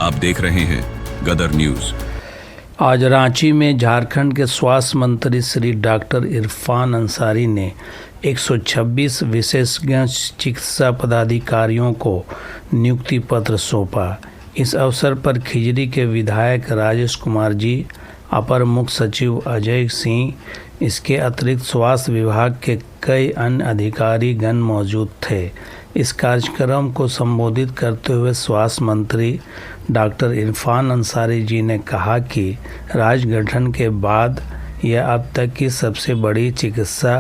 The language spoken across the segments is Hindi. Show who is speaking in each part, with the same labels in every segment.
Speaker 1: आप देख रहे हैं गदर न्यूज।
Speaker 2: आज रांची में झारखंड के स्वास्थ्य मंत्री श्री डॉक्टर इरफान अंसारी ने 126 विशेषज्ञ चिकित्सा पदाधिकारियों को नियुक्ति पत्र सौंपा। इस अवसर पर खिजरी के विधायक राजेश कुमार जी, अपर मुख्य सचिव अजय सिंह, इसके अतिरिक्त स्वास्थ्य विभाग के कई अन्य अधिकारी गण मौजूद थे। इस कार्यक्रम को संबोधित करते हुए स्वास्थ्य मंत्री डॉक्टर इरफान अंसारी जी ने कहा कि राज्य गठन के बाद यह अब तक की सबसे बड़ी चिकित्सा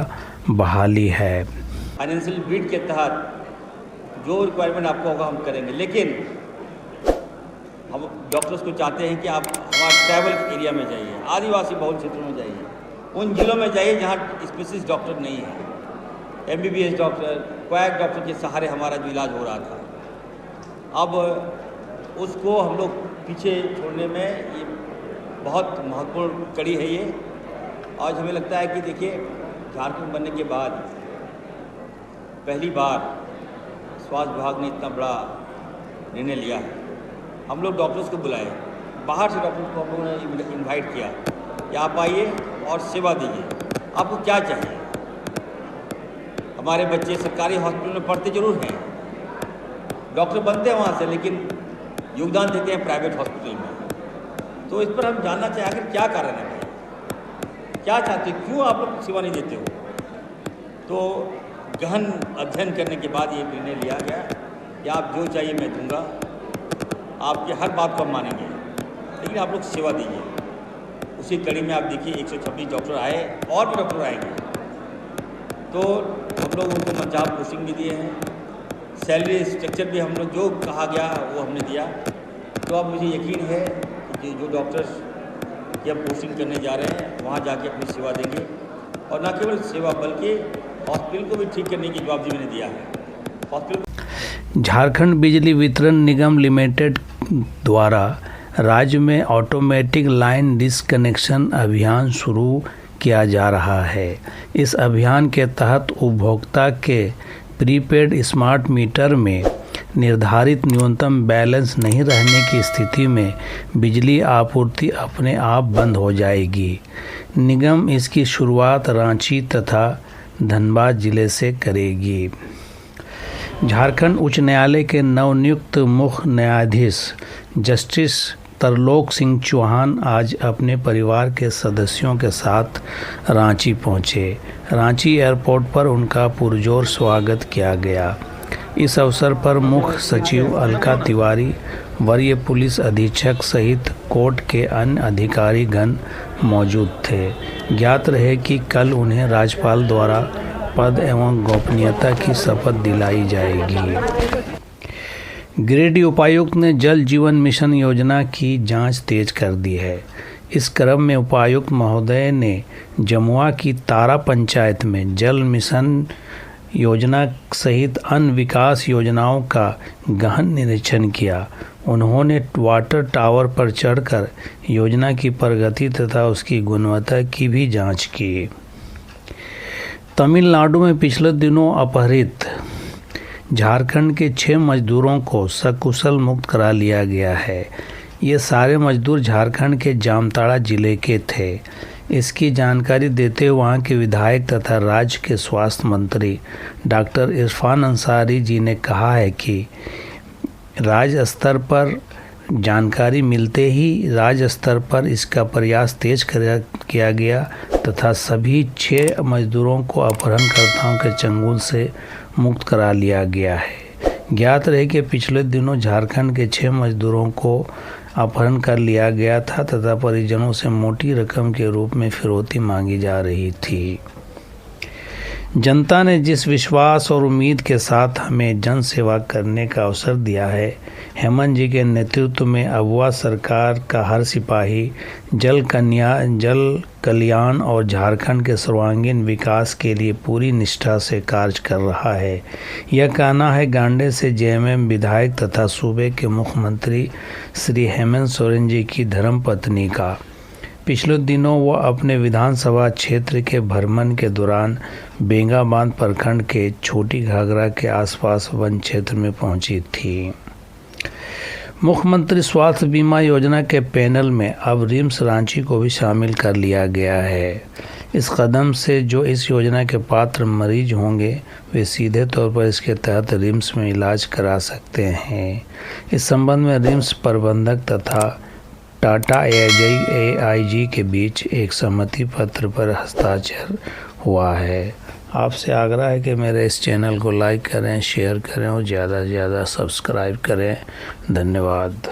Speaker 2: बहाली है।
Speaker 3: फाइनेंशियल बीट के तहत जो रिक्वायरमेंट आपको होगा हम करेंगे, लेकिन हम डॉक्टर्स को चाहते हैं कि आप हमारे ट्राइबल एरिया में जाइए, आदिवासी बहुल क्षेत्रों में जाइए, उन जिलों में जाइए जहाँ स्पेशलिस्ट डॉक्टर नहीं है। MBBS डॉक्टर, क्वैक डॉक्टर के सहारे हमारा जो इलाज हो रहा था, अब उसको हम लोग पीछे छोड़ने में ये बहुत महत्वपूर्ण कड़ी है। ये आज हमें लगता है कि देखिए, झारखंड बनने के बाद पहली बार स्वास्थ्य विभाग ने इतना बड़ा निर्णय लिया है। हम लोग डॉक्टर्स को बुलाए, बाहर से डॉक्टर्स को हम लोगों ने इन्वाइट किया कि आप आइए और सेवा दीजिए। आपको क्या चाहिए? हमारे बच्चे सरकारी हॉस्पिटल में पढ़ते जरूर हैं, डॉक्टर बनते हैं वहाँ से, लेकिन योगदान देते हैं प्राइवेट हॉस्पिटल में। तो इस पर हम जानना चाहें आखिर क्या कारण है, क्या चाहते, क्यों आप लोग सेवा नहीं देते हो? तो गहन अध्ययन करने के बाद ये निर्णय लिया गया कि आप जो चाहिए मैं दूंगा, आपके हर बात को हम मानेंगे, लेकिन आप लोग सेवा दीजिए। उसी कड़ी में आप देखिए 126 डॉक्टर आए और भी डॉक्टर आएंगे। तो हम लोग उनको मंचाप पोस्टिंग भी दिए हैं, सैलरी स्ट्रक्चर भी हम लोग जो कहा गया वो हमने दिया। तो अब मुझे यकीन है कि जो डॉक्टर्स की हम पोस्टिंग करने जा रहे हैं वहाँ जाके अपनी सेवा देंगे, और न केवल सेवा बल्कि हॉस्पिटल को भी ठीक करने की जवाब मैंने दिया है। हॉस्पिटल
Speaker 2: झारखंड बिजली वितरण निगम लिमिटेड द्वारा राज्य में ऑटोमेटिक लाइन डिस्कनेक्शन अभियान शुरू किया जा रहा है। इस अभियान के तहत उपभोक्ता के प्रीपेड स्मार्ट मीटर में निर्धारित न्यूनतम बैलेंस नहीं रहने की स्थिति में बिजली आपूर्ति अपने आप बंद हो जाएगी। निगम इसकी शुरुआत रांची तथा धनबाद जिले से करेगी। झारखंड उच्च न्यायालय के नवनियुक्त मुख्य न्यायाधीश जस्टिस तरलोक सिंह चौहान आज अपने परिवार के सदस्यों के साथ रांची पहुंचे। रांची एयरपोर्ट पर उनका पुरजोर स्वागत किया गया। इस अवसर पर मुख्य सचिव अलका तिवारी, वरीय पुलिस अधीक्षक सहित कोर्ट के अन्य अधिकारी गण मौजूद थे। ज्ञात रहे कि कल उन्हें राज्यपाल द्वारा पद एवं गोपनीयता की शपथ दिलाई जाएगी। गिरिडीह उपायुक्त ने जल जीवन मिशन योजना की जांच तेज कर दी है। इस क्रम में उपायुक्त महोदय ने जमुआ की तारा पंचायत में जल मिशन योजना सहित अन्य विकास योजनाओं का गहन निरीक्षण किया। उन्होंने वाटर टावर पर चढ़कर योजना की प्रगति तथा उसकी गुणवत्ता की भी जांच की। तमिलनाडु में पिछले दिनों अपहृत झारखंड के 6 मजदूरों को सकुशल मुक्त करा लिया गया है। ये सारे मजदूर झारखंड के जामताड़ा जिले के थे। इसकी जानकारी देते हुए वहाँ के विधायक तथा राज्य के स्वास्थ्य मंत्री डॉक्टर इरफान अंसारी जी ने कहा है कि राज्य स्तर पर जानकारी मिलते ही राज्य स्तर पर इसका प्रयास तेज किया गया तथा सभी 6 मजदूरों को अपहरणकर्ताओं के चंगुल से मुक्त करा लिया गया है। ज्ञात रहे कि पिछले दिनों झारखंड के 6 मजदूरों को अपहरण कर लिया गया था तथा परिजनों से मोटी रकम के रूप में फिरौती मांगी जा रही थी। जनता ने जिस विश्वास और उम्मीद के साथ हमें जन सेवा करने का अवसर दिया है, हेमंत जी के नेतृत्व में अबुआ सरकार का हर सिपाही जल कल्याण और झारखंड के सर्वांगीण विकास के लिए पूरी निष्ठा से कार्य कर रहा है। यह कहना है गांडे से JMM विधायक तथा सूबे के मुख्यमंत्री श्री हेमंत सोरेन जी की धर्मपत्नी का। पिछले दिनों वह अपने विधानसभा क्षेत्र के भ्रमण के दौरान बेंगाबांध प्रखंड के छोटी घाघरा के आसपास वन क्षेत्र में पहुंची थी। मुख्यमंत्री स्वास्थ्य बीमा योजना के पैनल में अब रिम्स रांची को भी शामिल कर लिया गया है। इस कदम से जो इस योजना के पात्र मरीज होंगे वे सीधे तौर पर इसके तहत रिम्स में इलाज करा सकते हैं। इस संबंध में रिम्स प्रबंधक तथा टाटा AIG के बीच एक सहमति पत्र पर हस्ताक्षर हुआ है। आपसे आग्रह है कि मेरे इस चैनल को लाइक करें, शेयर करें और ज़्यादा से ज़्यादा सब्सक्राइब करें। धन्यवाद।